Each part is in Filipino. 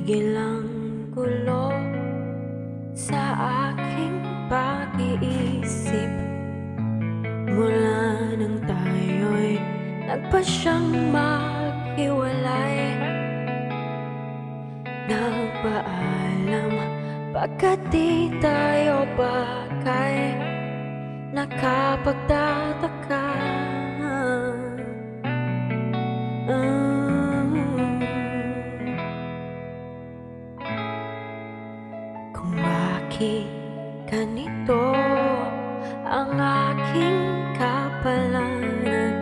Tumigil ang gulo sa aking pag-iisip mula nang tayo'y nagpasyang maghiwalay. Nagpaalam pagkat di tayo bagay, nakapagtataka. Kung bakit ganito ang aking kapalaran,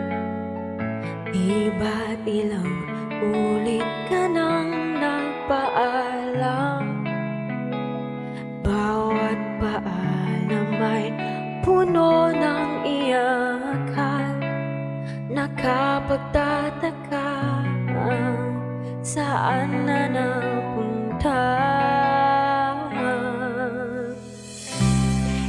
iba't ilang ulit ka nang nagpaalam. Bawat paalam ay puno ng iyakan, nakapagtataka. Saan na napunta?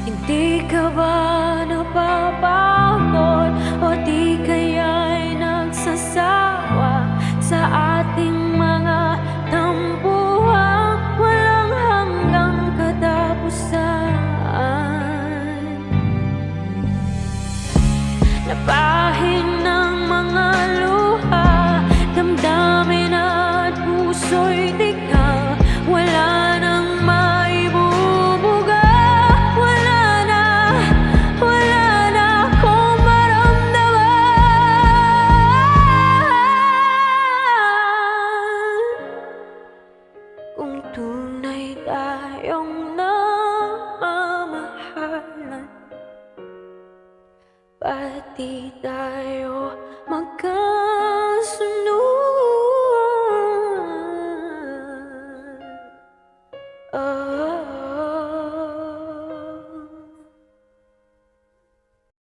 Hindi ka ba nababagot o di kaya'y nagsasawa sa ating mga tampuhang walang hanggang katapusan? Napahin ng mga luha, damdamin at puso'y tigang wala nang maibubuga. Wala na akong maramdaman. Kung tunay tayong namamahalan, ba't di tayo magkakasama?